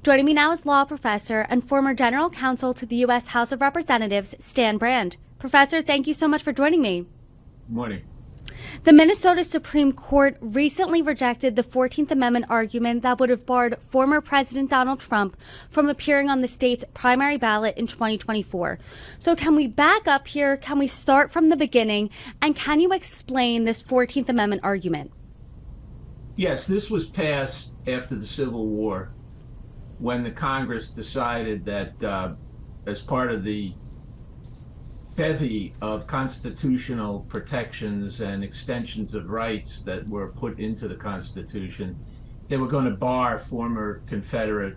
Joining me now is law professor and former General Counsel to the U.S. House of Representatives, Stan Brand. Professor, thank you so much for joining me. Good morning. The Minnesota Supreme Court recently rejected the 14th Amendment argument that would have barred former President Donald Trump from appearing on the state's primary ballot in 2024. So can we back up here? Can we start from the beginning? And can you explain this 14th Amendment argument? Yes, this was passed after the Civil War when the Congress decided that as part of the bevy of constitutional protections and extensions of rights that were put into the Constitution, they were going to bar former Confederate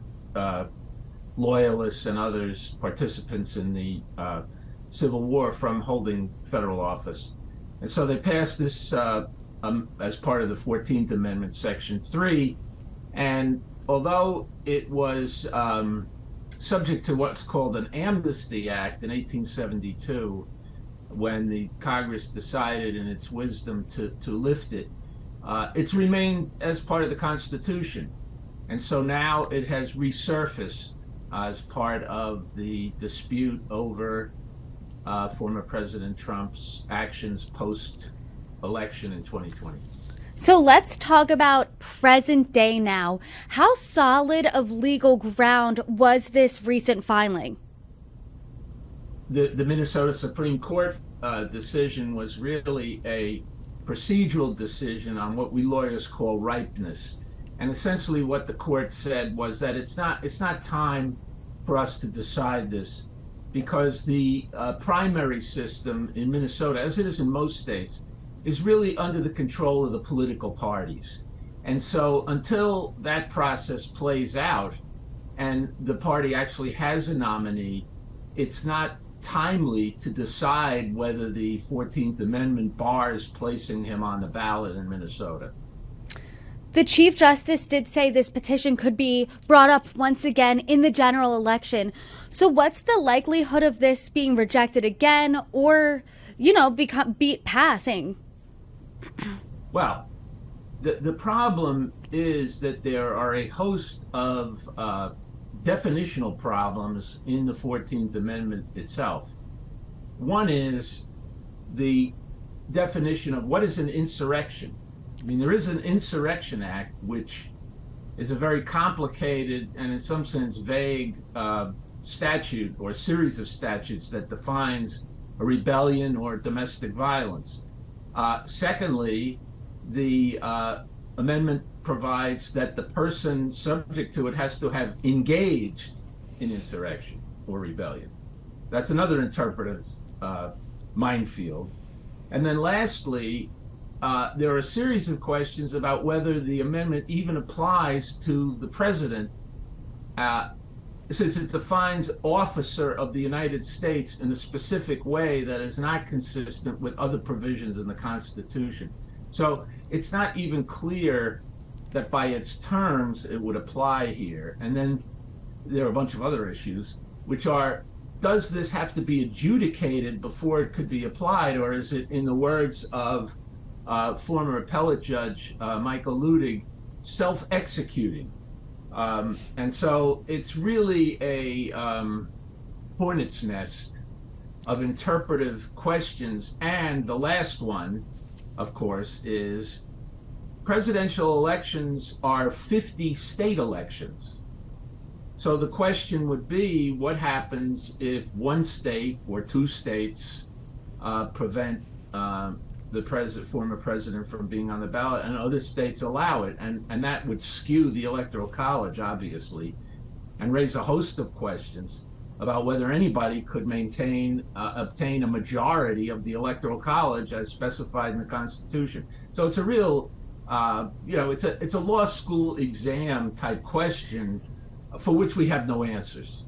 loyalists and others, participants in the Civil War, from holding federal office. And so they passed this as part of the 14th Amendment, Section 3. And although it was subject to what's called an Amnesty Act in 1872, when the Congress decided in its wisdom to lift it, it's remained as part of the Constitution. And so now it has resurfaced as part of the dispute over former President Trump's actions post-election in 2020. So let's talk about present day now. How solid of legal ground was this recent filing? The Minnesota Supreme Court decision was really a procedural decision on what we lawyers call ripeness. And essentially what the court said was that it's not time for us to decide this, because the primary system in Minnesota, as it is in most states, is really under the control of the political parties. And so until that process plays out and the party actually has a nominee, it's not timely to decide whether the 14th Amendment bars placing him on the ballot in Minnesota. The Chief Justice did say this petition could be brought up once again in the general election. So what's the likelihood of this being rejected again or, passing? Well, the problem is that there are a host of definitional problems in the 14th Amendment itself. One is the definition of what is an insurrection. I mean, there is an Insurrection Act, which is a very complicated and in some sense vague statute or series of statutes that defines a rebellion or domestic violence. Secondly, the amendment provides that the person subject to it has to have engaged in insurrection or rebellion. That's another interpretive minefield. And then lastly, there are a series of questions about whether the amendment even applies to the president, since it defines officer of the United States in a specific way that is not consistent with other provisions in the Constitution. So it's not even clear that by its terms it would apply here. And then there are a bunch of other issues, which are, does this have to be adjudicated before it could be applied, or is it, in the words of former appellate judge Michael Ludig, self-executing? And so it's really a hornet's nest of interpretive questions. And the last one, of course, is presidential elections are 50 state elections. So the question would be, what happens if one state or two states prevent the former president from being on the ballot and other states allow it? And that would skew the Electoral College, obviously, and raise a host of questions about whether anybody could obtain a majority of the Electoral College as specified in the Constitution. So it's a real, it's a law school exam type question for which we have no answers.